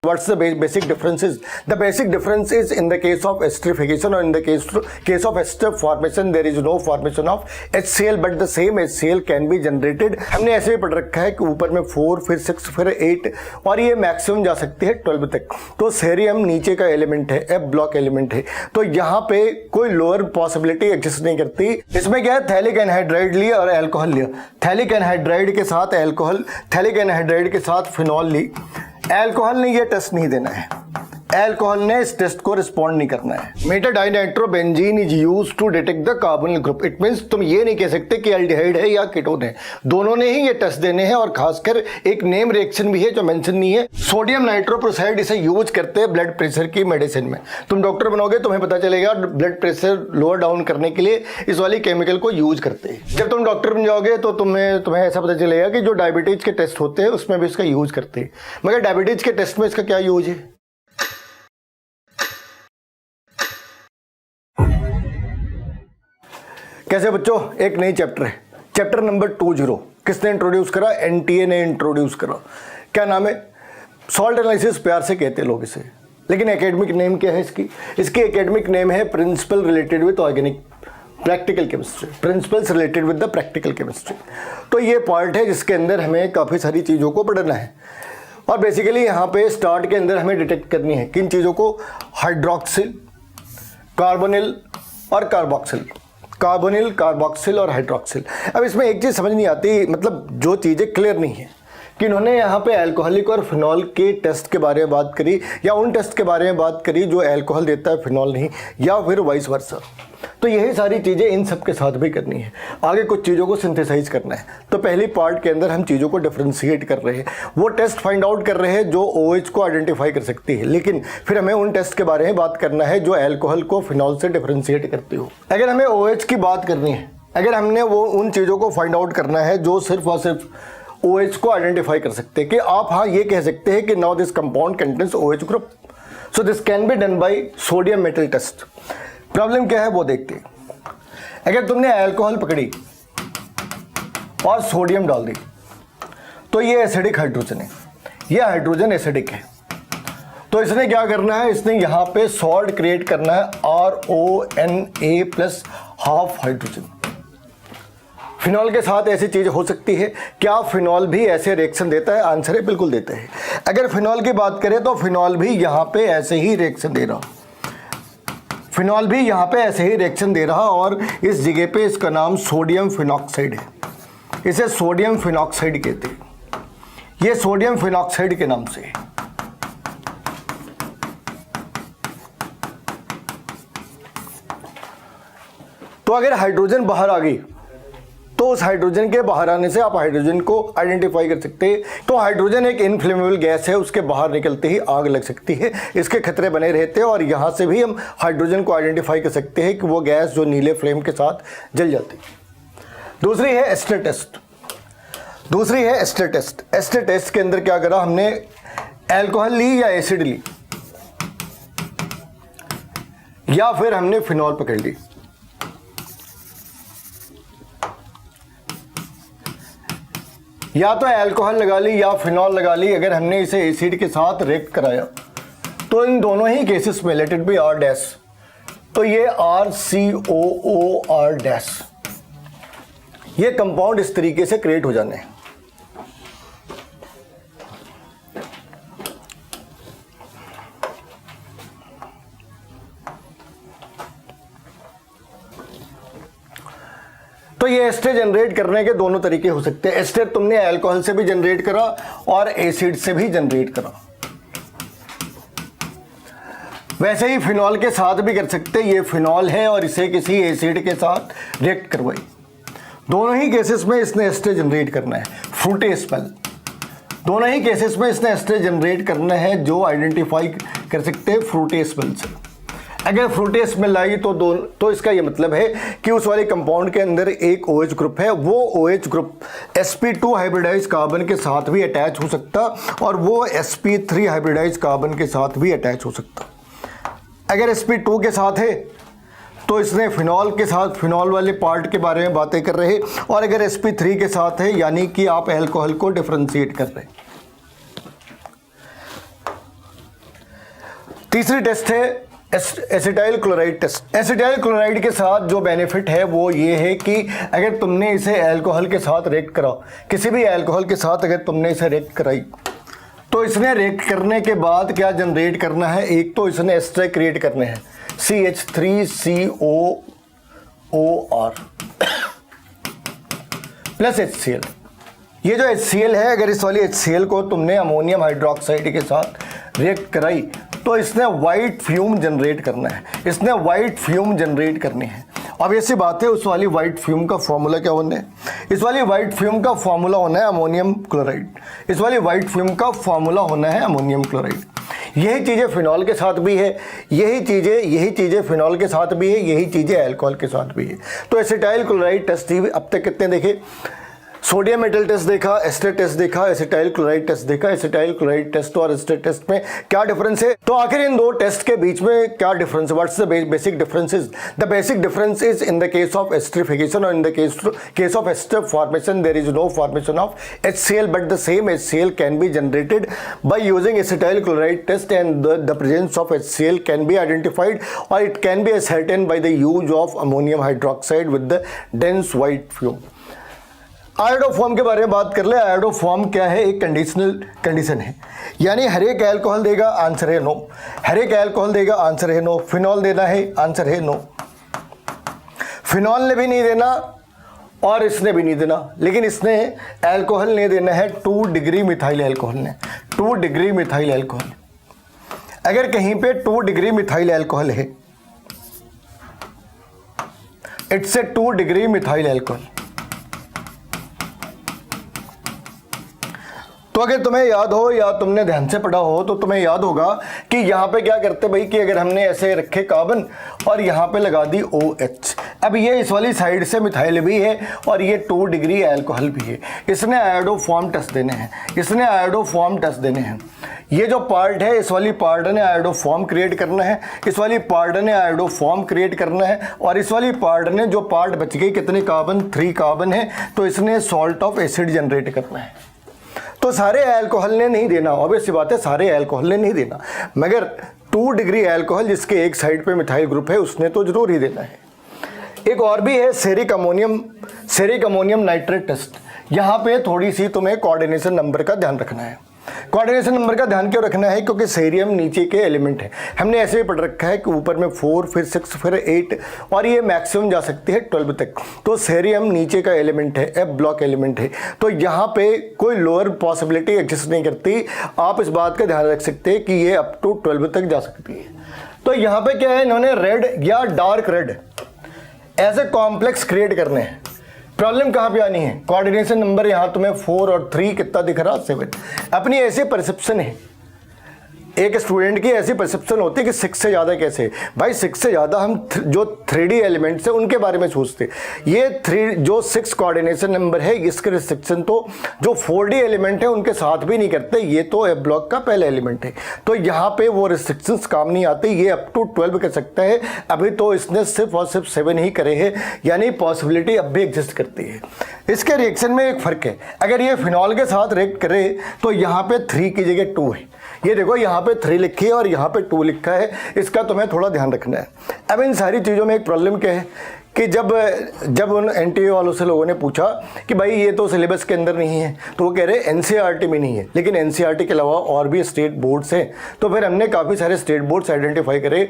What's the basic differences? The basic difference is in the case of esterification or in the case of ester formation, there is no formation of HCl, but the same HCl can be generated. हमने ऐसे ही पढ़ रखा है कि ऊपर में 4 फिर 6 फिर 8 और ये मैक्सिमम जा सकती है 12 तक। तो सेरियम नीचे का एलिमेंट है, F ब्लॉक एलिमेंट है, तो यहाँ पे कोई लोअर पॉसिबिलिटी एग्जिस्ट नहीं करती। इसमें क्या है, थैलिक एनहाइड्राइड लिया और एल्कोहल लिया, थैलिक एनहाइड्राइड के साथ एल्कोहल, थैलिक एनहाइड्राइड के साथ फिनॉल ली। एल्कोहल ने ये टेस्ट नहीं देना है, एल्कोहल ने इस टेस्ट को रिस्पॉन्ड नहीं करना है। Metadinitrobenzene is used to detect the carbonyl group. It means तुम ये नहीं कह सकते कि एल्डिहाइड है या कीटोन है, दोनों ने ही ये टेस्ट देने हैं। और खासकर एक नेम रिएक्शन भी है जो मेंशन नहीं है, सोडियम नाइट्रोप्रोसाइड, इसे यूज करते हैं ब्लड प्रेशर की मेडिसिन में। तुम डॉक्टर बनोगे तुम्हें पता चलेगा ब्लड प्रेशर लोअर डाउन करने के लिए इस वाली केमिकल को यूज करते हैं। जब तुम डॉक्टर बन जाओगे तो तुम्हें ऐसा पता चलेगा कि जो डायबिटीज के टेस्ट होते हैं उसमें भी इसका यूज करते हैं। मगर डायबिटीज के टेस्ट में इसका क्या यूज है? कैसे बच्चों, एक नई चैप्टर है, चैप्टर नंबर 20। किसने इंट्रोड्यूस करा? एनटीए ने इंट्रोड्यूस करा। क्या नाम है? सॉल्ट एनालिसिस प्यार से कहते हैं लोग इसे, लेकिन एकेडमिक नेम क्या है इसकी? इसकी एकेडमिक नेम है principle related with organic practical chemistry, principles related with the practical chemistry. तो ये पार्ट है जिसके अंदर हमें काफ़ी सारी चीज़ों को पढ़ना है। और बेसिकली यहाँ पे स्टार्ट के अंदर हमें डिटेक्ट करनी है किन चीज़ों को? हाइड्रोक्सिल, कार्बोनिल और कार्बोक्सिल, कार्बोनिल, कार्बोक्सिल और हाइड्रोक्सिल। अब इसमें एक चीज़ समझ नहीं आती, मतलब जो चीज़ें क्लियर नहीं है कि इन्होंने यहाँ पे अल्कोहलिक और फिनॉल के टेस्ट के बारे में बात करी या उन टेस्ट के बारे में बात करी जो अल्कोहल देता है फिनॉल नहीं, या फिर वाइस वर्सा। तो यही सारी चीज़ें इन सब के साथ भी करनी है। आगे कुछ चीज़ों को सिंथेसाइज करना है। तो पहली पार्ट के अंदर हम चीज़ों को डिफ्रेंशिएट कर रहे हैं, वो टेस्ट फाइंड आउट कर रहे हैं जो OH को आइडेंटिफाई कर सकती है। लेकिन फिर हमें उन टेस्ट के बारे में बात करना है जो अल्कोहल को फिनॉल से डिफ्रेंशिएट करती हो। अगर हमें OH की बात करनी है, अगर हमने वो उन चीज़ों को फाइंड आउट करना है जो सिर्फ और सिर्फ OH को आइडेंटिफाई कर सकते हैं, कि आप हाँ ये कह सकते हैं कि now this compound contains OH group, so this can be done by sodium metal test. Problem क्या है वो देखते हैं। अगर तुमने अल्कोहल पकड़ी और सोडियम डाल दी तो ये एसिडिक हाइड्रोजन है, ये हाइड्रोजन एसिडिक है। तो इसने क्या करना है, इसने यहाँ पे सॉल्ट क्रिएट करना है, RONA plus half hydrogen. Phenol के साथ ऐसी चीज हो सकती है, क्या फिनॉल भी ऐसे रिएक्शन देता है? आंसर है बिल्कुल देता है। अगर फिनॉल की बात करें तो फिनॉल भी यहाँ पे ऐसे ही रिएक्शन दे रहा, फिनॉल भी यहाँ पे ऐसे ही रिएक्शन दे रहा, और इस जगह पे इसका नाम सोडियम फिनॉक्साइड है, इसे सोडियम फिनॉक्साइड कहते हैं, ये सोडियम फिनॉक्साइड के नाम से है। तो अगर हाइड्रोजन बाहर आ गई तो उस हाइड्रोजन के बाहर आने से आप हाइड्रोजन को आइडेंटिफाई कर सकते हैं। तो हाइड्रोजन एक इनफ्लेमेबल गैस है, उसके बाहर निकलते ही आग लग सकती है, इसके खतरे बने रहते हैं। और यहाँ से भी हम हाइड्रोजन को आइडेंटिफाई कर सकते हैं कि वो गैस जो नीले फ्लेम के साथ जल जाती है। दूसरी है एस्टर टेस्ट, दूसरी है एस्टर टेस्ट। एस्टर टेस्ट के अंदर क्या करा हमने? एल्कोहल ली या एसिड ली, या फिर हमने फिनॉल पकड़ ली। या तो अल्कोहल लगा ली या फिनॉल लगा ली। अगर हमने इसे एसिड के साथ रिएक्ट कराया तो इन दोनों ही केसेस में let it be R dash, तो ये RCOOR डैश, ये कंपाउंड इस तरीके से क्रिएट हो जाने हैं। तो ये एस्टर जनरेट करने के दोनों तरीके हो सकते हैं। एस्टर तुमने अल्कोहल से भी जनरेट करा और एसिड से भी जनरेट करा, वैसे ही फिनॉल के साथ भी कर सकते हैं। ये फिनॉल है और इसे किसी एसिड के साथ रिएक्ट करवाई, दोनों ही केसेस में इसने एस्टर जनरेट करना है। फ्रूटी स्मेल, दोनों ही केसेस में इसने एस्टर जनरेट करना है जो आइडेंटिफाई कर सकते हैं फ्रूटी स्मेल से। अगर फ्रूटी स्मेल आई तो इसका ये मतलब है कि उस वाले कंपाउंड के अंदर एक OH ग्रुप है, वो OH group sp2 hybridise carbon के साथ भी अटैच हो सकता और वो sp3 हाइब्रिडाइज कार्बन के साथ भी अटैच हो सकता। अगर sp2 के साथ है तो इसने फिनॉल के साथ, फिनॉल वाले पार्ट के बारे में बातें कर रहे, और अगर sp3 के साथ है यानी कि आप अल्कोहल को डिफरेंशिएट कर रहे। तीसरी टेस्ट है acetyl chloride test. Acetyl chloride के साथ जो बेनिफिट है वो ये है कि अगर तुमने इसे अल्कोहल के साथ रिएक्ट करा, किसी भी अल्कोहल के साथ अगर तुमने इसे रिएक्ट कराई, तो इसने रिएक्ट करने के बाद क्या जनरेट करना है, एक तो इसने एस्टर क्रिएट करने हैं CH3COOR प्लस HCl। ये जो HCl है, अगर इस वाली HCl को तुमने अमोनियम हाइड्रोक्साइड के साथ रिएक्ट कराई तो इसने वाइट फ्यूम जनरेट करना है, इसने वाइट फ्यूम जनरेट करनी है। अब ऐसी बात है, उस वाली वाइट फ्यूम का फॉर्मूला क्या होना है, इस वाली वाइट फ्यूम का फॉर्मूला होना है अमोनियम क्लोराइड, इस वाली वाइट फ्यूम का फॉर्मूला होना है अमोनियम क्लोराइड। यही चीज़ें फिनॉल के साथ भी है, यही चीज़ें फिनॉल के साथ भी है, यही चीज़ें अल्कोहल के साथ भी है। तो एसिटाइल क्लोराइड टेस्ट अब तक कितने देखे, सोडियम मेटल टेस्ट देखा, एस्टर टेस्ट देखा, एसिटाइल क्लोराइड टेस्ट देखा। एसिटाइल क्लोराइड टेस्ट और एस्टर टेस्ट में क्या डिफरेंस है, तो आखिर इन दो टेस्ट के बीच में क्या डिफरेंस है, what's the basic differences. The basic difference is in the case of esterification और in the case of ester formation there is no formation of HCl, but the same HCl can be generated by using acetyl chloride test and the presence of HCl can be identified और it can be ascertained by the use of ammonium hydroxide with the dense white fume। Iodoform के बारे में बात कर ले। Iodoform क्या है, एक कंडीशन है, यानी हर एक अल्कोहल देगा, आंसर है नो, हर एक अल्कोहल देगा, आंसर है नो। फिनॉल देना है, आंसर है नो। फिनॉल ने भी नहीं देना और इसने भी नहीं देना, लेकिन इसने अल्कोहल ने देना है 2 डिग्री मिथाइल अल्कोहल ने, 2 डिग्री मिथाइल अल्कोहल। अगर कहीं पे 2 डिग्री मिथाइल अल्कोहल है, it's a 2 degree methyl alcohol. तो अगर तुम्हें याद हो या तुमने ध्यान से पढ़ा हो तो तुम्हें याद होगा कि यहाँ पे क्या करते भाई कि अगर हमने ऐसे रखे कार्बन और यहाँ पे लगा दी OH, अब ये इस वाली साइड से मिथाइल भी है और ये 2 डिग्री अल्कोहल भी है। इसने आयोडोफॉर्म टेस्ट देने हैं, इसने आयोडोफॉर्म टेस्ट देने हैं। ये जो पार्ट है, इस वाली पार्ट ने आयोडोफॉर्म क्रिएट करना है, इस वाली पार्ट ने आयोडोफॉर्म क्रिएट करना है और इस वाली पार्ट ने जो पार्ट बच गई, कितने कार्बन, 3 कार्बन है, तो इसने सॉल्ट ऑफ एसिड जनरेट करना है। तो सारे अल्कोहल ने नहीं देना, ऑब्वियस सी बात है, सारे अल्कोहल ने नहीं देना, मगर 2 डिग्री अल्कोहल जिसके एक साइड पे मिथाइल ग्रुप है उसने तो जरूर ही देना है। एक और भी है सेरिक अमोनियम नाइट्रेट टेस्ट। यहाँ पे थोड़ी सी तुम्हें कोऑर्डिनेशन नंबर का ध्यान रखना है। कोऑर्डिनेशन नंबर का ध्यान क्यों रखना है, क्योंकि सेरियम नीचे के एलिमेंट है, हमने ऐसे भी पढ़ रखा है कि ऊपर में 4, फिर 6, फिर 8 और ये मैक्सिमम जा सकती है 12 तक। तो सेरियम नीचे का एलिमेंट है, F ब्लॉक एलिमेंट है, तो यहाँ पे कोई लोअर पॉसिबिलिटी एग्जिस्ट नहीं करती। आप इस बात का ध्यान रख सकते हैं कि ये अप टू 12 तक जा सकती है। तो यहाँ पे क्या है, इन्होंने रेड या डार्क रेड ऐसे कॉम्प्लेक्स क्रिएट करने हैं। प्रॉब्लम कहाँ पे आनी है, कोऑर्डिनेशन नंबर यहाँ तुम्हें 4 और 3 कितना दिख रहा, 7। अपनी ऐसी परसेप्शन है, एक स्टूडेंट की ऐसी परसेप्शन होती है कि 6 से ज़्यादा कैसे, भाई 6 से ज़्यादा हम जो 3D एलिमेंट्स हैं उनके बारे में सोचते। ये जो 6 कोऑर्डिनेशन नंबर है, इसके रिस्ट्रिक्शन तो जो 4D एलिमेंट है उनके साथ भी नहीं करते, ये तो F ब्लॉक का पहला एलिमेंट है, तो यहाँ पे वो रिस्ट्रिक्शंस काम नहीं आते। ये अप टू 12 कर सकता है, अभी तो इसने सिर्फ और सिर्फ 7 ही करे हैं, यानी पॉसिबिलिटी अब भी एग्जिस्ट करती है। इसके रिएक्शन में एक फ़र्क है, अगर ये फिनॉल के साथ रिएक्ट करे तो यहाँ पे 3 की जगह 2 है। ये देखो यहाँ पे 3 लिखी है और यहाँ पे 2 लिखा है, इसका तुम्हें थोड़ा ध्यान रखना है। अब इन सारी चीज़ों में एक प्रॉब्लम क्या है कि जब उन NTA वालों से लोगों ने पूछा कि भाई ये तो सिलेबस के अंदर नहीं है, तो वो कह रहे NCERT में नहीं है, लेकिन NCERT के अलावा और भी स्टेट बोर्ड्स हैं। तो फिर हमने काफ़ी सारे स्टेट बोर्ड्स आइडेंटिफाई करे,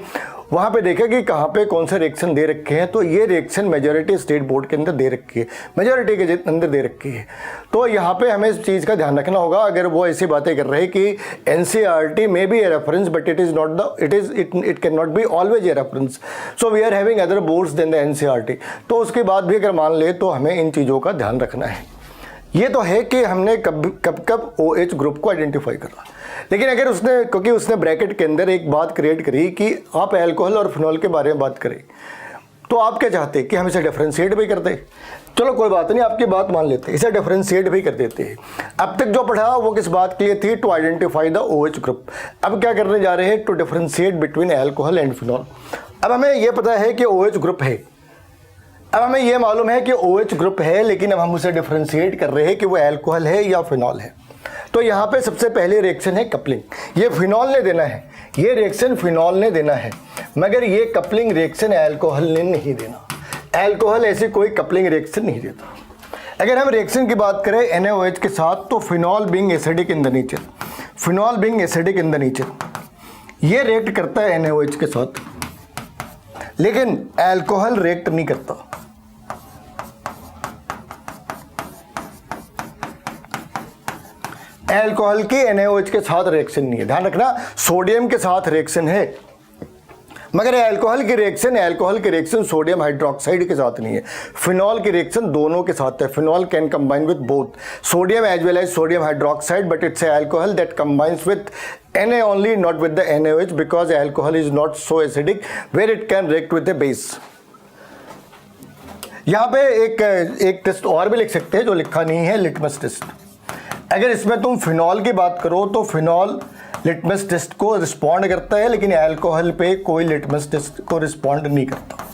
वहाँ पे देखा कि कहाँ पे कौन से रिएक्शन दे रखे हैं। तो ये रिएक्शन मेजॉरिटी स्टेट बोर्ड के अंदर दे रखी है, मेजॉरिटी के अंदर दे रखी है। तो यहाँ पे हमें इस चीज़ का ध्यान रखना होगा, अगर वो ऐसी बातें कर रहे हैं कि NCERT में भी a reference but it is not the it can not be always a reference, so we are having other boards then the NCERT। तो उसके बाद भी अगर मान ले तो हमें इन चीज़ों का ध्यान रखना है। ये तो है कि हमने कब OH ग्रुप को आइडेंटिफाई करा, लेकिन अगर उसने, क्योंकि उसने ब्रैकेट के अंदर एक बात क्रिएट करी कि आप अल्कोहल और फिनॉल के बारे में बात करें, तो आप क्या चाहते कि हम इसे डिफरेंशिएट भी कर दें। चलो कोई बात नहीं, आपकी बात मान लेते हैं, इसे डिफरेंशिएट भी कर देते हैं। अब तक जो पढ़ा वो किस बात के लिए थी, to identify the OH group. अब क्या करने जा रहे हैं, to differentiate between alcohol and phenol. अब हमें यह पता है कि OH ग्रुप है, अब हमें यह मालूम है कि OH ग्रुप है, लेकिन अब हम उसे डिफरेंशिएट कर रहे हैं कि वो अल्कोहल है या फिनॉल है। तो यहाँ पे सबसे पहले रिएक्शन है कपलिंग। ये फिनॉल ने देना है, ये रिएक्शन फिनॉल ने देना है, मगर ये कपलिंग रिएक्शन अल्कोहल ने नहीं देना। अल्कोहल ऐसी कोई कपलिंग रिएक्शन नहीं देता। अगर हम रिएक्शन की बात करें NaOH के साथ, तो phenol being acidic in the nature, phenol being acidic in the nature, ये रिएक्ट करता है NaOH के साथ, लेकिन अल्कोहल रिएक्ट नहीं करता। अल्कोहल की NaOH के साथ रिएक्शन नहीं है। ध्यान रखना, सोडियम के साथ रिएक्शन है, मगर अल्कोहल की रिएक्शन सोडियम हाइड्रोक्साइड के साथ नहीं है। फिनॉल की रिएक्शन दोनों के साथ है। Phenol can combine with both sodium as well as sodium hydroxide, but it's alcohol that combines with Na only, not with the NaOH, because alcohol is not so acidic where it can react with the base. यहाँ पे एक test और भी लिख सकते हैं जो लिखा नहीं है, लिटमस टेस्ट। अगर इसमें तुम फिनॉल की बात करो तो फिनॉल लिटमस टेस्ट को रिस्पॉन्ड करता है, लेकिन अल्कोहल पे कोई लिटमस टेस्ट को रिस्पॉन्ड नहीं करता।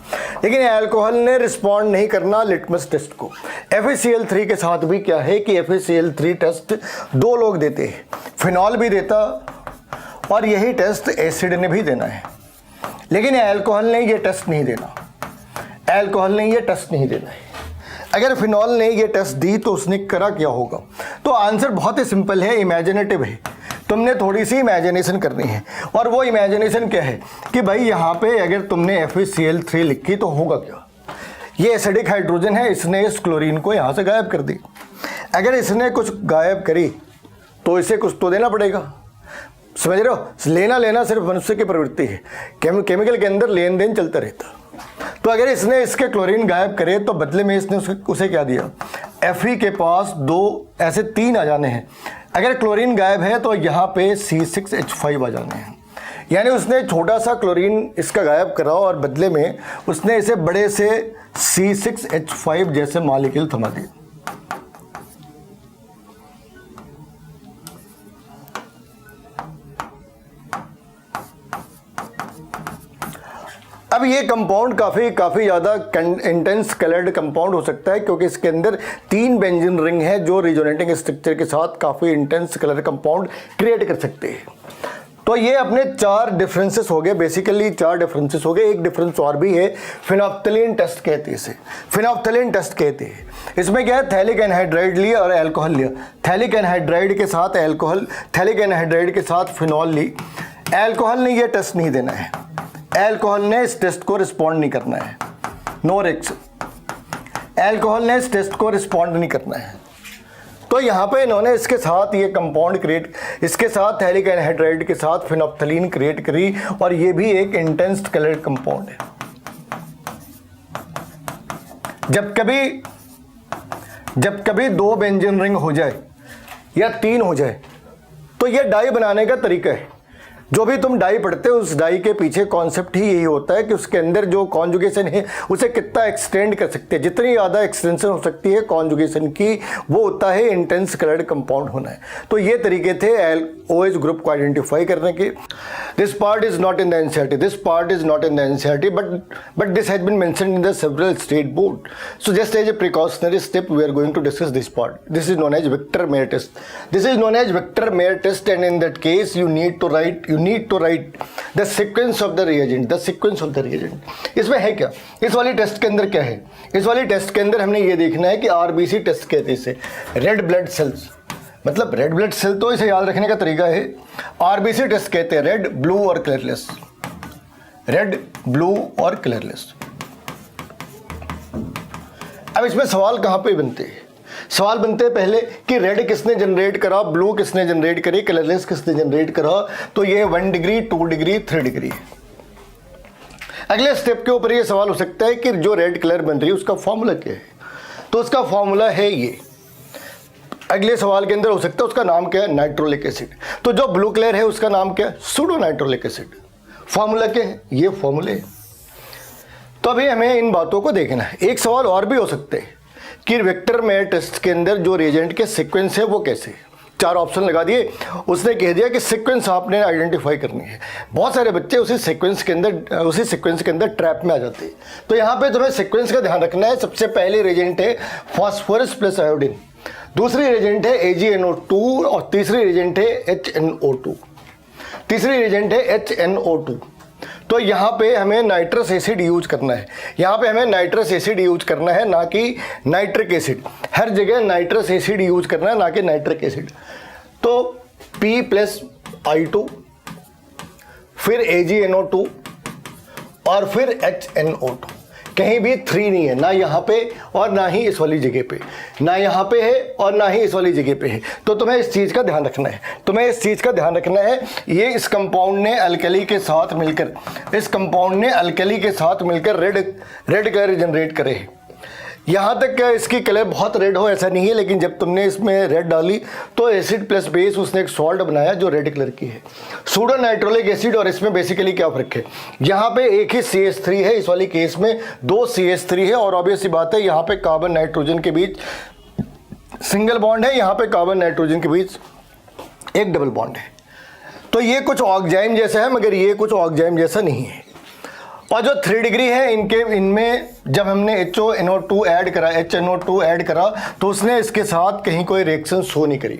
लेकिन अल्कोहल ने रिस्पॉन्ड नहीं करना लिटमस टेस्ट को। FeCl3 के साथ भी क्या है कि FeCl3 टेस्ट दो लोग देते हैं, फिनॉल भी देता और यही टेस्ट एसिड ने भी देना है, लेकिन अल्कोहल ने ये टेस्ट नहीं देना। अल्कोहल ने ये टेस्ट नहीं देना है। अगर फिनॉल ने ये टेस्ट दी तो उसने करा क्या होगा? तो आंसर बहुत ही सिंपल है, इमेजिनेटिव है। तुमने थोड़ी सी इमेजिनेशन करनी है, और वो इमेजिनेशन क्या है कि भाई यहाँ पे अगर तुमने FeCl3 लिखी तो होगा क्या? ये एसिडिक हाइड्रोजन है, इसने इस क्लोरीन को यहाँ से गायब कर दी। अगर इसने कुछ गायब करी तो इसे कुछ तो देना पड़ेगा, समझ रहे हो? लेना सिर्फ मनुष्य की प्रवृत्ति है, केमिकल के अंदर लेन देन चलता रहता। तो अगर इसने इसके क्लोरीन गायब करे तो बदले में इसने उसे क्या दिया? Fe के पास दो ऐसे तीन आ जाने हैं। अगर क्लोरीन गायब है तो यहाँ पे C6H5 आ जाने हैं, यानी उसने छोटा सा क्लोरीन इसका गायब करा और बदले में उसने इसे बड़े से C6H5 जैसे मॉलिक्यूल थमा दिए। अब ये कंपाउंड काफ़ी ज़्यादा इंटेंस कलर्ड कंपाउंड हो सकता है, क्योंकि इसके अंदर 3 बेंजीन रिंग है जो रिजोनेटिंग स्ट्रक्चर के साथ काफ़ी इंटेंस कलर कंपाउंड क्रिएट कर सकते हैं। तो ये अपने 4 डिफरेंसेस हो गए, बेसिकली 4 डिफरेंसेस हो गए। एक डिफरेंस और भी है, फिनोप्थलीन टेस्ट कहते हैं इसे, फिनोप्थलीन टेस्ट कहते हैं। इसमें क्या है, थैलिक एनहाइड्राइड लिया और अल्कोहल लिया, थैलिक एनहाइड्राइड के साथ अल्कोहल, थैलिक एनहाइड्राइड के साथ फिनॉल ली। अल्कोहल ने ये टेस्ट नहीं देना है, अल्कोहल ने इस टेस्ट को रिस्पॉन्ड नहीं करना है, नो रिएक्शन। अल्कोहल ने इस टेस्ट को रिस्पॉन्ड नहीं करना है। तो यहाँ पे इन्होंने इसके साथ ये कंपाउंड क्रिएट, इसके साथ थैलिक एनहाइड्राइड के साथ फिनोप्थलीन क्रिएट करी, और ये भी एक इंटेंस कलर्ड कंपाउंड है। जब कभी 2 बेंजीन रिंग हो जाए या 3 हो जाए तो ये डाई बनाने का तरीका है। जो भी तुम डाई पढ़ते हो उस डाई के पीछे कॉन्सेप्ट ही यही होता है कि उसके अंदर जो कॉन्जुगेशन है उसे कितना एक्सटेंड कर सकते हैं। जितनी ज़्यादा एक्सटेंशन हो सकती है कॉन्जुगेशन की, वो होता है इंटेंस कलर्ड कंपाउंड होना है। तो ये तरीके थे OH ग्रुप को आइडेंटिफाई करने के। This part is not in the NCERT, this part is not in the NCERT, but this has been mentioned in the several state board. So just as a precautionary step we are going to discuss this part. This is known as Victor Meyer test. This is known as Victor Meyer test, and in that case you need to write the sequence of the reagent। इसमें है क्या, इस वाली test के अंदर क्या है? इस वाली टेस्ट के अंदर हमने ये देखना है कि RBC टेस्ट कहते हैं इसे, रेड ब्लड सेल्स। मतलब रेड ब्लड सेल, तो इसे याद रखने का तरीका है, RBC टेस्ट कहते हैं रेड, ब्लू और कलरलेस, रेड, ब्लू और कलरलेस। अब इसमें सवाल कहाँ पे बनते हैं? सवाल बनते हैं पहले कि रेड किसने जनरेट करा, ब्लू किसने जनरेट करी, कलरलेस किसने जनरेट करा। तो ये 1 डिग्री, 2 डिग्री, 3 डिग्री। अगले स्टेप के ऊपर ये सवाल हो सकता है कि जो रेड कलर बन रही है उसका फॉर्मूला क्या है? तो उसका फॉर्मूला है ये। अगले सवाल के अंदर हो सकता है उसका नाम क्या है, नाइट्रोलिक एसिड। तो जो ब्लू कलर है उसका नाम क्या है, सूडो नाइट्रोलिक एसिड। फॉर्मूला क्या है, ये फॉर्मूले। तो अभी हमें इन बातों को देखना है। एक सवाल और भी हो सकते हैं कि विक्टर-मेयर टेस्ट के अंदर जो रिएजेंट के सीक्वेंस है वो कैसे। 4 ऑप्शन लगा दिए, उसने कह दिया कि सीक्वेंस आपने आइडेंटिफाई करनी है। बहुत सारे बच्चे उसी सीक्वेंस के अंदर ट्रैप में आ जाते हैं। तो यहाँ पे तुम्हें सीक्वेंस का ध्यान रखना है। सबसे पहले रिएजेंट है फास्फोरस प्लस आयोडीन, दूसरी रिएजेंट है AgNO2 और तीसरी रिएजेंट है HNO2। तीसरी रिएजेंट है HNO2। तो यहाँ पे हमें नाइट्रस एसिड यूज करना है, यहाँ पे हमें नाइट्रस एसिड यूज करना है, ना कि नाइट्रिक एसिड। हर जगह नाइट्रस एसिड यूज करना है, ना कि नाइट्रिक एसिड। तो P+I2, फिर AgNO2 और फिर HNO2। कहीं भी 3 नहीं है, ना यहाँ पे और ना ही इस वाली जगह पे, ना यहाँ पे है और ना ही इस वाली जगह पे है। तो तुम्हें इस चीज़ का ध्यान रखना है, तुम्हें इस चीज़ का ध्यान रखना है। ये इस कंपाउंड ने अल्कली के साथ मिलकर, इस कंपाउंड ने अल्कली के साथ मिलकर रेड कलर जनरेट करे है। यहाँ तक क्या इसकी कलर बहुत रेड हो ऐसा नहीं है, लेकिन जब तुमने इसमें रेड डाली तो एसिड प्लस बेस उसने एक सॉल्ट बनाया जो रेड कलर की है, सूडो नाइट्रोलिक एसिड। और इसमें बेसिकली क्या फर्क है, यहाँ पे एक ही CH3 है, इस वाली केस में 2 CH3 है। और ऑब्वियस सी बात है यहाँ पे कार्बन नाइट्रोजन के बीच सिंगल बॉन्ड है, यहाँ पे कार्बन नाइट्रोजन के बीच एक डबल बॉन्ड है। तो ये कुछ ऑक्जाइम जैसा है, मगर ये कुछ ऑक्जाइम जैसा नहीं है। और जो 3 डिग्री है इनमें जब हमने HNO2 ऐड करा तो उसने इसके साथ कहीं कोई रिएक्शन शो नहीं करी।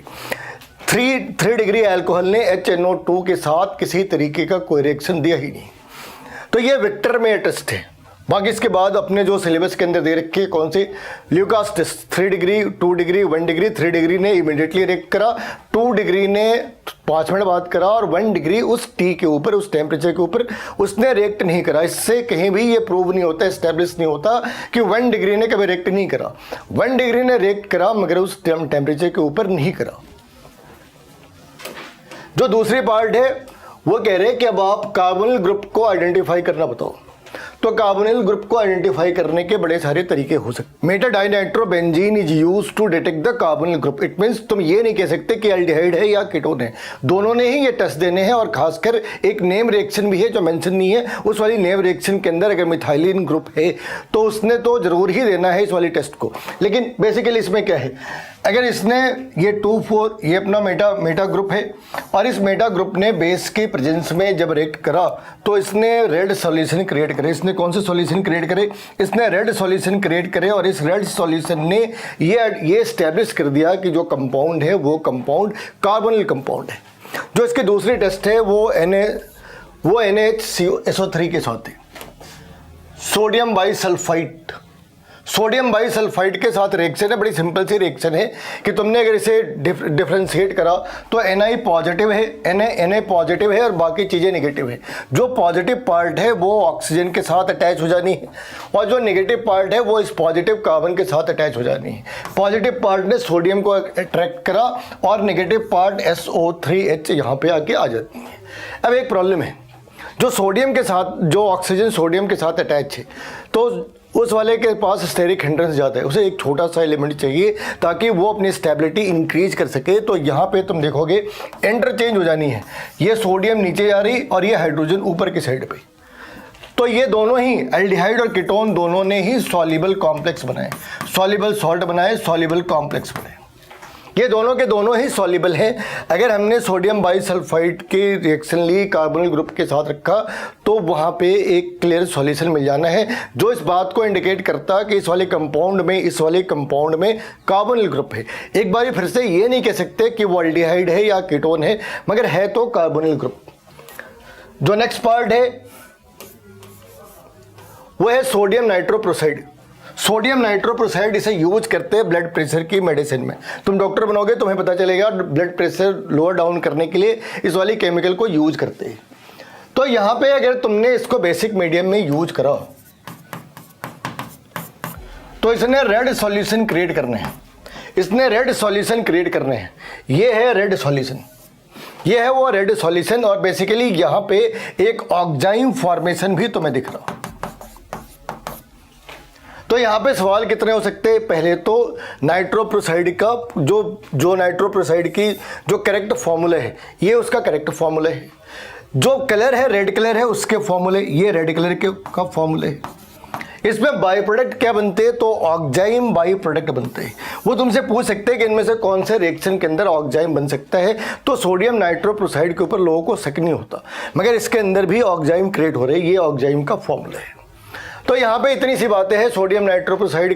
3 डिग्री अल्कोहल ने HNO2 के साथ किसी तरीके का कोई रिएक्शन दिया ही नहीं। तो ये विक्टर में टेस्ट है। बाकी इसके बाद अपने जो सिलेबस के अंदर दे रखे कौन सी Lucas test, 3 degree, 2 degree, 1 degree. 3 degree ने इमीडिएटली रिएक्ट करा, 2 डिग्री ने 5 मिनट बाद करा, और 1 डिग्री उस T के ऊपर, उस टेम्परेचर के ऊपर उसने रिएक्ट नहीं करा। इससे कहीं भी ये प्रूव नहीं होता, एस्टेब्लिश नहीं होता कि 1 डिग्री ने कभी रिएक्ट नहीं करा। 1 डिग्री ने रिएक्ट करा मगर उस टेम्परेचर के ऊपर नहीं करा। जो दूसरी पार्ट है वो कह रहे हैं कि अब आप कार्बोनिल ग्रुप को आइडेंटिफाई करना बताओ। तो कार्बोनिल ग्रुप को आइडेंटिफाई करने के बड़े सारे तरीके हो सकते। Metadinitrobenzene is used to detect the carbonyl group. It means तुम ये नहीं कह सकते कि एल्डिहाइड है या कीटोन है, दोनों ने ही ये टेस्ट देने हैं। और खासकर एक नेम रिएक्शन भी है जो मेंशन नहीं है, उस वाली नेम रिएक्शन के अंदर अगर मिथाइलिन ग्रुप है तो उसने तो जरूर ही देना है इस वाली टेस्ट को। लेकिन बेसिकली इसमें क्या है, अगर इसने ये 2,4 ये अपना मेटा ग्रुप है और इस मेटा ग्रुप ने बेस के प्रेजेंस में जब रिएक्ट करा तो इसने रेड सॉल्यूशन क्रिएट करे। इसने कौन से सॉल्यूशन क्रिएट करे, इसने रेड सॉल्यूशन क्रिएट करे। और इस रेड सॉल्यूशन ने ये एस्टेब्लिश कर दिया कि जो कंपाउंड है वो कंपाउंड कार्बोनिल कंपाउंड है। जो इसकी दूसरी टेस्ट है वो NaHCO3 के साथ है, सोडियम बाइसल्फाइड। सोडियम बाइसल्फाइड के साथ रिएक्शन है, बड़ी सिंपल सी रिएक्शन है कि तुमने अगर इसे डिफ्रेंशिएट करा तो Na पॉजिटिव है, Na पॉजिटिव है और बाकी चीज़ें नेगेटिव है। जो पॉजिटिव पार्ट है वो ऑक्सीजन के साथ अटैच हो जानी है और जो नेगेटिव पार्ट है वो इस पॉजिटिव कार्बन के साथ अटैच हो जानी है। पॉजिटिव पार्ट ने सोडियम को अट्रैक्ट करा और नेगेटिव पार्ट SO3H यहाँ पे आके आ जाती है। अब एक प्रॉब्लम है, जो सोडियम के साथ, जो ऑक्सीजन सोडियम के साथ अटैच है तो उस वाले के पास स्टेरिक हिंड्रेंस जाता है, उसे एक छोटा सा एलिमेंट चाहिए ताकि वो अपनी स्टेबिलिटी इंक्रीज कर सके। तो यहाँ पे तुम देखोगे इंटरचेंज हो जानी है, ये सोडियम नीचे जा रही और ये हाइड्रोजन ऊपर की साइड पे। तो ये दोनों ही एल्डिहाइड और कीटोन दोनों ने ही सॉल्युबल कॉम्प्लेक्स बनाए, सॉल्युबल सॉल्ट बनाए, सॉल्युबल कॉम्प्लेक्स बनाए। ये दोनों के दोनों ही सॉल्युबल हैं। अगर हमने सोडियम बाइसल्फाइड की रिएक्शन ली, कार्बोनिल ग्रुप के साथ रखा तो वहाँ पे एक क्लियर सॉल्यूशन मिल जाना है जो इस बात को इंडिकेट करता कि इस वाले कंपाउंड में कार्बोनिल ग्रुप है। एक बार फिर से ये नहीं कह सकते कि वो एल्डिहाइड है या कीटोन है, मगर है तो कार्बोनिल ग्रुप। जो नेक्स्ट पार्ट है वो है सोडियम नाइट्रोप्रोसाइड। सोडियम नाइट्रोप्रोसाइड इसे यूज करते हैं ब्लड प्रेशर की मेडिसिन में। तुम डॉक्टर बनोगे तुम्हें पता चलेगा ब्लड प्रेशर लोअर डाउन करने के लिए इस वाली केमिकल को यूज करते हैं। तो यहाँ पे अगर तुमने इसको बेसिक मीडियम में यूज करा तो इसने रेड सॉल्यूशन क्रिएट करने हैं, ये है रेड सॉल्यूशन, ये है वो रेड सॉल्यूशन। और बेसिकली यहाँ पे एक ऑक्जाइम फॉर्मेशन भी तुम्हें दिख रहा। तो यहाँ पे सवाल कितने हो सकते हैं। पहले तो नाइट्रोप्रोसाइड का जो नाइट्रोप्रोसाइड की जो करेक्ट फॉर्मूला है, ये उसका करेक्ट फॉर्मूला है। जो कलर है रेड कलर है उसके फॉर्मूले, ये रेड कलर का फॉर्मूला है। इसमें बाई प्रोडक्ट क्या बनते हैं, तो ऑक्जाइम बाई प्रोडक्ट बनते हैं। वो तुमसे पूछ सकते हैं कि इनमें से कौन से रिएक्शन के अंदर ऑक्जाइम बन सकता है, तो सोडियम नाइट्रोप्रोसाइड के ऊपर लोगों को शक नहीं होता, मगर इसके अंदर भी ऑक्जाइम क्रिएट हो रहे हैं। ये ऑक्जाइम का फॉर्मूला है। तो यहाँ पे इतनी सी बातें हैं सोडियम नाइट्रोप्रोसाइड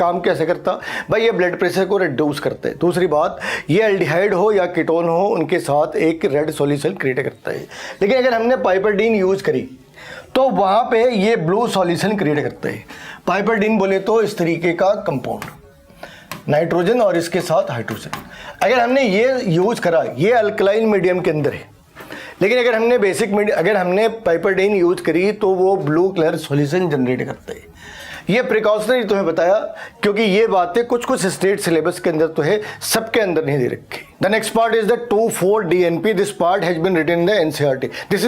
काम कैसे करता भाई, ये ब्लड प्रेशर को रिड्यूस करते हैं। दूसरी बात, ये एल्डिहाइड हो या कीटोन हो, उनके साथ एक रेड सॉल्यूशन क्रिएट करता है। लेकिन अगर हमने पाइपरडीन यूज करी तो वहाँ पे ये ब्लू सॉल्यूशन क्रिएट करते हैं। पाइपरडीन बोले तो इस तरीके का कंपाउंड, नाइट्रोजन और इसके साथ हाइड्रोजन। अगर हमने ये यूज करा, ये अल्कलाइन मीडियम के अंदर है, लेकिन अगर हमने अगर हमने पाइपरडीन यूज करी तो वो ब्लू कलर सॉल्यूशन जनरेट करते हैं। ये प्रिकॉशनरी तुम्हें बताया क्योंकि ये बातें कुछ कुछ स्टेट सिलेबस के अंदर तो है, सबके अंदर नहीं दे रखी। The next part is the 2,4-DNP. This part has been written in the NCERT. This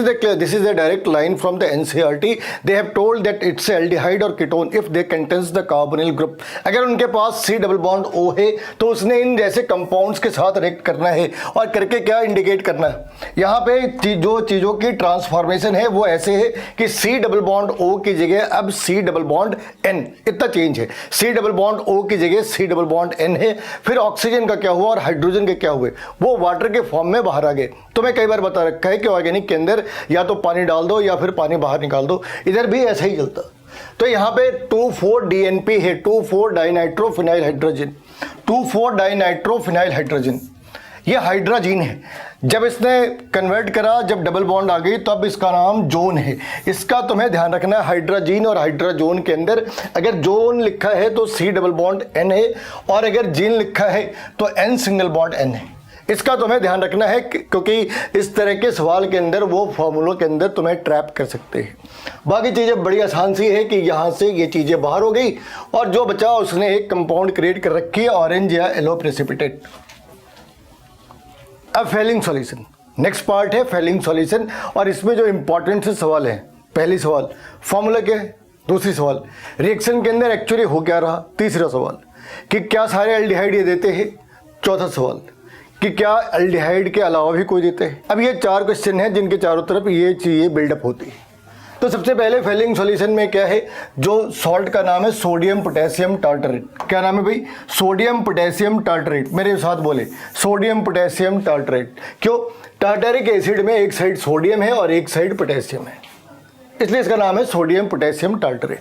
is the direct line from the NCERT. They have told that it's aldehyde और ketone if they contains the carbonyl group. अगर उनके पास C double bond O है तो उसने इन जैसे compounds के साथ रिएक्ट करना है, और करके क्या इंडिकेट करना है, यहाँ पे जो चीज़ों की ट्रांसफॉर्मेशन है वो ऐसे है कि C डबल बॉन्ड O की जगह अब C डबल बॉन्ड N, इतना चेंज है। C डबल बॉन्ड O की जगह C डबल बॉन्ड N है। फिर ऑक्सीजन का क्या हुआ और हाइड्रोजन के क्या हुए, वो वाटर के फॉर्म में बाहर आ गए। तो मैं कई बार बता रखा है कि ऑर्गेनिक के अंदर या तो पानी डाल दो या फिर पानी बाहर निकाल दो, इधर भी ऐसा ही चलता। तो यहाँ पे 2,4-DNP है, 2,4-डाइनाइट्रोफिनाइल हाइड्रोजन, 2,4-डाइनाइट्रोफिनाइल हाइड्रोजन, ये हाइड्रोजीन है। जब इसने कन्वर्ट करा, जब डबल बॉन्ड आ गई, तब इसका नाम जोन है। इसका तुम्हें ध्यान रखना है, हाइड्रोजीन और हाइड्रोजोन के अंदर अगर जोन लिखा है तो C डबल बॉन्ड N है, और अगर जीन लिखा है तो N सिंगल बॉन्ड N है। इसका तुम्हें ध्यान रखना है क्योंकि इस तरह के सवाल के अंदर वो फॉर्मूलों के अंदर तुम्हें ट्रैप कर सकते हैं। बाकी चीज़ें बड़ी आसान सी है कि यहाँ से ये चीज़ें बाहर हो गई और जो बचा उसने एक कंपाउंड क्रिएट कर रखी है, ऑरेंज या येलो प्रेसिपिटेट। अब फेलिंग सॉल्यूशन, नेक्स्ट पार्ट है फेलिंग सॉल्यूशन, और इसमें जो इंपॉर्टेंट से सवाल है, पहली सवाल फॉर्मूला क्या है, दूसरी सवाल रिएक्शन के अंदर एक्चुअली हो क्या रहा, तीसरा सवाल कि क्या सारे एल्डिहाइड ये देते हैं, चौथा सवाल कि क्या एल्डिहाइड के अलावा भी कोई देते हैं। अब ये 4 क्वेश्चन हैं जिनके चारों तरफ ये चीज़ें बिल्डअप होती है। तो सबसे पहले फेलिंग सॉल्यूशन में क्या है, जो सॉल्ट का नाम है सोडियम पोटेशियम टार्टरेट। क्या नाम है भाई, सोडियम पोटेशियम टार्टरेट। मेरे साथ बोले सोडियम पोटेशियम टार्टरेट। क्यों, टार्टरिक एसिड में एक साइड सोडियम है और एक साइड पोटेशियम है, इसलिए इसका नाम है सोडियम पोटेशियम टार्टरेट।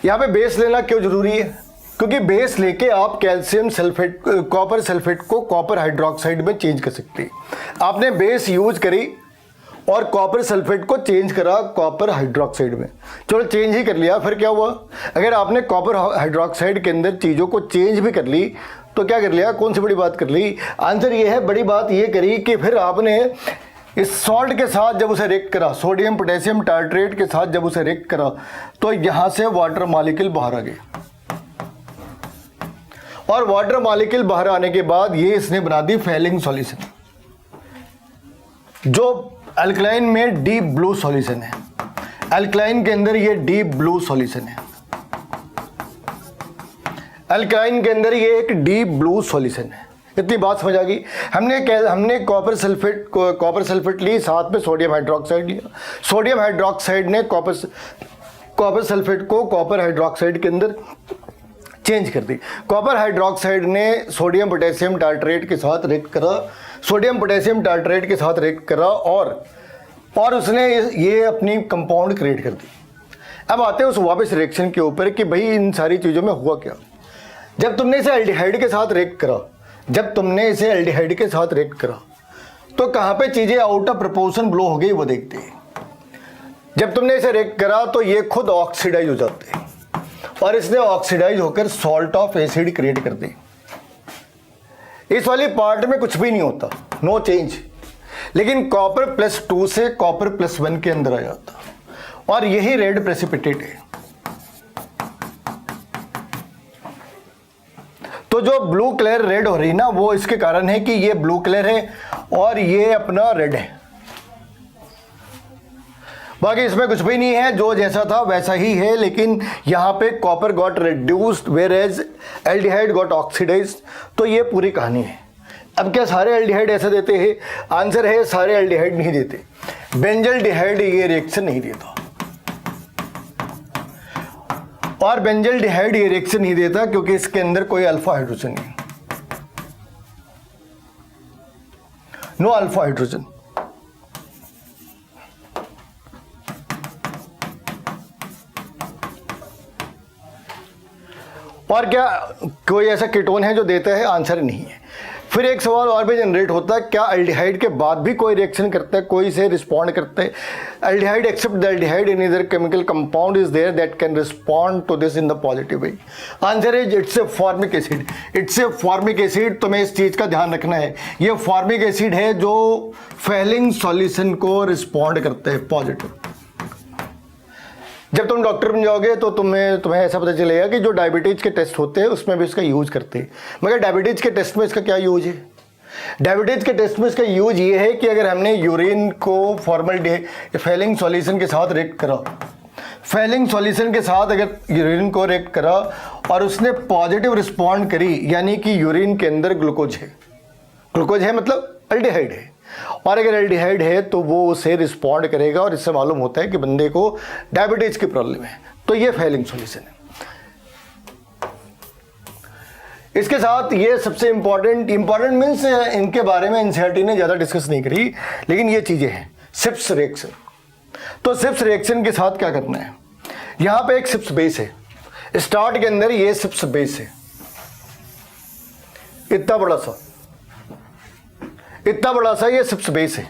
यहाँ पे बेस लेना क्यों जरूरी है, क्योंकि बेस लेके आप कैल्शियम सल्फेट, कॉपर सल्फेट को कॉपर हाइड्रोक्साइड में चेंज कर सकते हैं। आपने बेस यूज करी और कॉपर सल्फेट को चेंज करा कॉपर हाइड्रोक्साइड में, चलो चेंज ही कर लिया, फिर क्या हुआ, अगर आपने कॉपर हाइड्रोक्साइड के अंदर चीज़ों को चेंज भी कर ली तो क्या कर लिया, कौन सी बड़ी बात कर ली, आंसर ये है, बड़ी बात ये करी कि फिर आपने इस सॉल्ट के साथ जब उसे रिएक्ट करा, सोडियम पोटेशियम टार्टरेट के साथ जब उसे रिएक्ट करा तो यहाँ से वाटर मॉलिक्यूल बाहर आ गए, और वाटर मॉलिक्यूल बाहर आने के बाद ये इसने बना दी फेलिंग सॉल्यूशन, जो अल्कलाइन में डीप ब्लू सॉल्यूशन है। अल्कलाइन के अंदर ये डीप ब्लू सॉल्यूशन है, अल्कलाइन के अंदर ये एक डीप ब्लू सॉल्यूशन है। इतनी बात समझ आ गई। हमने कॉपर सल्फेट ली, साथ में सोडियम हाइड्रोक्साइड लिया। सोडियम हाइड्रोक्साइड ने कॉपर सल्फेट को कॉपर हाइड्रोक्साइड के अंदर चेंज कर दी। कॉपर हाइड्रोक्साइड ने सोडियम पोटेशियम टार्टरेट के साथ रिएक्ट करा, सोडियम पोटेशियम टार्टरेट के साथ रिएक्ट करा और उसने ये अपनी कंपाउंड क्रिएट कर दी। अब आते हैं उस वापस रिएक्शन के ऊपर कि भाई इन सारी चीज़ों में हुआ क्या। जब तुमने इसे एल्डिहाइड के साथ रिएक्ट करा, तो कहाँ पे चीज़ें आउट ऑफ प्रोपोर्शन ब्लो हो गई वो देखते हैं। जब तुमने इसे रिएक्ट करा तो ये खुद ऑक्सीडाइज हो जाते हैं, और इसने ऑक्सीडाइज होकर सॉल्ट ऑफ एसिड क्रिएट कर दी। इस वाली पार्ट में कुछ भी नहीं होता, नो चेंज, लेकिन कॉपर +2 से कॉपर +1 के अंदर आ जाता, और यही रेड प्रेसिपिटेट है। तो जो ब्लू कलर रेड हो रही ना, वो इसके कारण है कि ये ब्लू कलर है और ये अपना रेड है। बाकी इसमें कुछ भी नहीं है, जो जैसा था वैसा ही है, लेकिन यहाँ पे copper got reduced whereas aldehyde got oxidised. तो ये पूरी कहानी है। अब क्या सारे एल्डिहाइड ऐसा देते हैं? आंसर है सारे एल्डिहाइड नहीं देते। बेंजल्डिहाइड ये रिएक्शन नहीं देता, और बेंजल्डिहाइड ये रिएक्शन नहीं देता क्योंकि इसके अंदर कोई अल्फा हाइड्रोजन नहीं, नो अल्फा हाइड्रोजन। और क्या कोई ऐसा कीटोन है जो देता है? आंसर नहीं है। फिर एक सवाल और भी जनरेट होता है, क्या एल्डिहाइड के बाद भी कोई रिएक्शन करता है, कोई से रिस्पॉन्ड करता है? Aldehyde except the aldehyde in either chemical compound is there that can respond to this in the positive way. Answer is it's a formic acid. It's a formic acid. तुम्हें इस चीज का ध्यान रखना है, ये फॉर्मिक एसिड है जो फेलिंग सॉल्यूशन को रिस्पॉन्ड करते हैं पॉजिटिव। जब तुम डॉक्टर बन जाओगे तो तुम्हें ऐसा पता चलेगा कि जो डायबिटीज के टेस्ट होते हैं उसमें भी इसका यूज करते हैं। मगर डायबिटीज के टेस्ट में इसका क्या यूज है? डायबिटीज के टेस्ट में इसका यूज ये है कि अगर हमने यूरिन को फेलिंग सॉल्यूशन के साथ रिएक्ट करा, फेलिंग सॉल्यूशन के साथ अगर यूरिन को रिएक्ट करा और उसने पॉजिटिव रिस्पॉन्ड करी, यानी कि यूरिन के अंदर ग्लूकोज है, ग्लूकोज है मतलब एल्डिहाइड है, और अगर एल्डिहाइड है तो वो उसे रिस्पॉन्ड करेगा और इससे मालूम होता है कि बंदे को डायबिटीज की प्रॉब्लम है। तो ये फेलिंग सॉल्यूशन है। इसके साथ ये सबसे इंपॉर्टेंट मीन्स इनके बारे में एनसीईआरटी ने ज़्यादा डिस्कस नहीं करी, लेकिन ये चीज़ें हैं सिप्स रिएक्शन। तो सिप्स रिएक्शन के साथ क्या करना है? यहाँ पे एक सिप्स बेस है, स्टार्ट के अंदर ये सिप्स बेस है, इतना बड़ा सा ये सिप्स बेस है।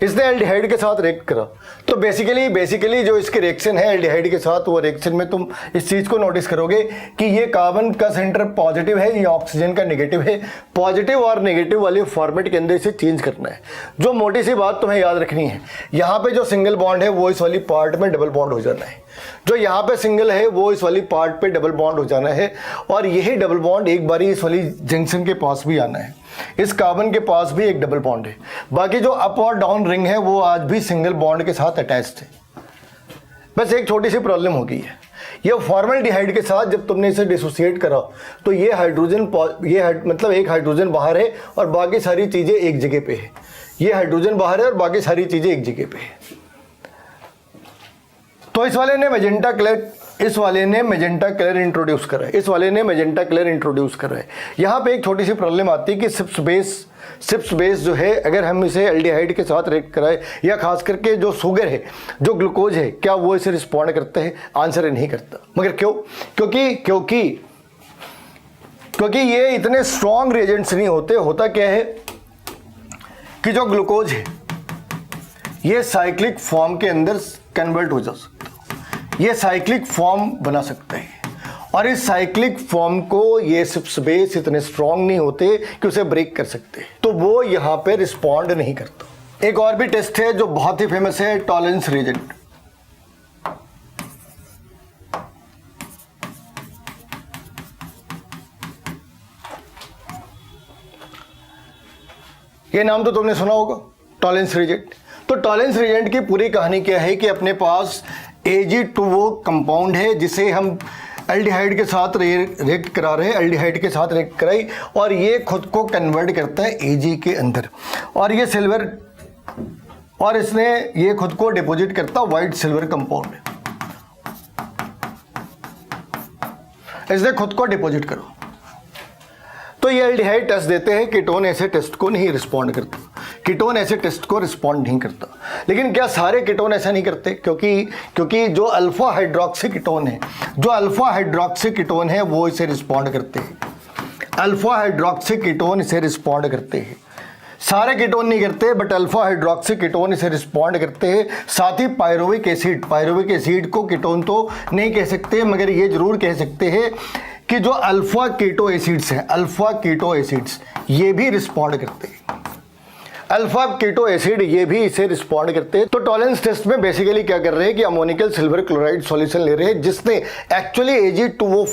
इसने एल्डिहाइड के साथ रिएक्ट करा, तो बेसिकली जो इसके रिएक्शन है एल्डिहाइड के साथ, वो रिएक्शन में तुम इस चीज को नोटिस करोगे कि ये कार्बन का सेंटर पॉजिटिव है, ये ऑक्सीजन का नेगेटिव है। पॉजिटिव और नेगेटिव वाले फॉर्मेट के अंदर इसे चेंज करना है। जो मोटी सी बात तुम्हें याद रखनी है, यहाँ पे जो सिंगल बॉन्ड है वो इस वाली पार्ट में डबल बॉन्ड हो जाना है, जो यहाँ पे सिंगल है वो इस वाली पार्ट पे डबल बॉन्ड हो जाना है, और यही डबल बॉन्ड एक बारी इस वाली जंक्शन के पास भी आना है। इस कार्बन के पास भी एक डबल बॉन्ड है। बाकी जो अप और डाउन रिंग है वो आज भी सिंगल बॉन्ड के साथ अटैच्ड है। बस एक छोटी सी प्रॉब्लम हो गई है, ये फॉर्मल्डिहाइड के साथ जब तुमने इसे डिसोसिएट करा तो ये हाइड्रोजन मतलब एक हाइड्रोजन बाहर है और बाकी सारी चीजें एक जगह पे है। ये हाइड्रोजन बाहर है और बाकी सारी चीजें एक जगह पे है। तो इस वाले ने मैजेंटा कलर इंट्रोड्यूस करा है, यहाँ पे एक छोटी सी प्रॉब्लम आती है कि सिप्स बेस जो है, अगर हम इसे एल्डिहाइड के साथ रिएक्ट कराए, या खास करके जो शुगर है, जो ग्लूकोज है, क्या वो इसे रिस्पॉन्ड करता है? आंसर नहीं करता। मगर क्यों? क्योंकि ये इतने स्ट्रॉन्ग रिएजेंट्स नहीं होते। होता क्या है कि जो ग्लूकोज है ये साइक्लिक फॉर्म के अंदर कन्वर्ट हो जा सकता है, ये साइक्लिक फॉर्म बना सकता है, और इस साइक्लिक फॉर्म को ये सिप्स बेस इतने स्ट्रॉन्ग नहीं होते कि उसे ब्रेक कर सकते, तो वो यहाँ पे रिस्पॉन्ड नहीं करता। एक और भी टेस्ट है जो बहुत ही फेमस है, टॉलरेंस रिएजेंट। ये नाम तो तुमने सुना होगा, टॉलरेंस रिएजेंट। तो टॉलरेंस रिएजेंट की पूरी कहानी क्या है कि अपने पास Ag2O कंपाउंड है जिसे हम एल्डिहाइड के साथ रिएक्ट करा रहे हैं, एल्डिहाइड के साथ रिएक्ट कराई, और ये खुद को कन्वर्ट करता है Ag के अंदर, और ये सिल्वर, और इसने ये खुद को डिपॉजिट करता व्हाइट सिल्वर कंपाउंड, इसने खुद को डिपॉजिट करो। तो ये एल्डिहाइड टेस्ट देते हैं, कीटोन ऐसे टेस्ट को नहीं रिस्पॉन्ड करता, कीटोन ऐसे टेस्ट को रिस्पॉन्ड नहीं करता। लेकिन क्या सारे कीटोन ऐसा नहीं करते? क्योंकि जो अल्फा हाइड्रोक्सी कीटोन है वो इसे रिस्पॉन्ड करते हैं। अल्फा हाइड्रोक्सी कीटोन इसे रिस्पॉन्ड करते हैं। सारे कीटोन नहीं करते, बट अल्फा हाइड्रोक्सी कीटोन इसे रिस्पॉन्ड करते हैं। साथ ही पायरुविक एसिड को कीटोन तो नहीं कह सकते, मगर ये जरूर कह सकते हैं कि जो अल्फा कीटो एसिड्स ये भी रिस्पॉन्ड करते हैं। अल्फा कीटो एसिड ये भी इसे रिस्पॉन्ड करते हैं। तो टॉलरेंस टेस्ट में बेसिकली क्या कर रहे हैं कि अमोनिकल सिल्वर क्लोराइड सॉल्यूशन ले रहे हैं जिसने एक्चुअली Ag2O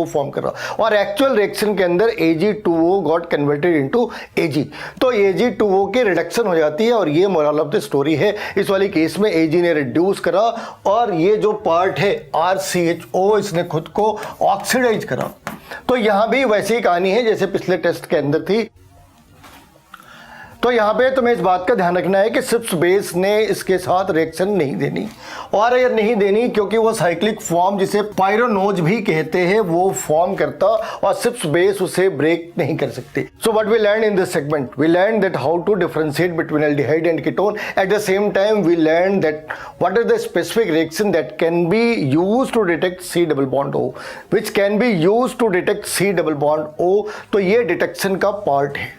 फॉर्म करा, और एक्चुअल रिएक्शन के अंदर Ag2O got converted into Ag। तो Ag2O की रिडक्शन हो जाती है, और ये मोरल ऑफ द स्टोरी है। इस वाली केस में Ag ने रिड्यूस करा, और ये जो पार्ट है RCHO इसने खुद को ऑक्सीडाइज करा। तो यहाँ भी वैसी ही कहानी है जैसे पिछले टेस्ट के अंदर थी। तो यहाँ पे तुम्हें इस बात का ध्यान रखना है कि सिप्स बेस ने इसके साथ रिएक्शन नहीं देनी, और अगर नहीं देनी क्योंकि वो साइक्लिक फॉर्म जिसे पायरोनोज भी कहते हैं वो फॉर्म करता, और सिप्स बेस उसे ब्रेक नहीं कर सकते। So what we learn in this segment, we learn that how to differentiate between aldehyde and ketone, at the same time we learn that what is the specific reaction that can be used to detect C double bond O, which can be used to detect C double bond O। तो ये detection का part है।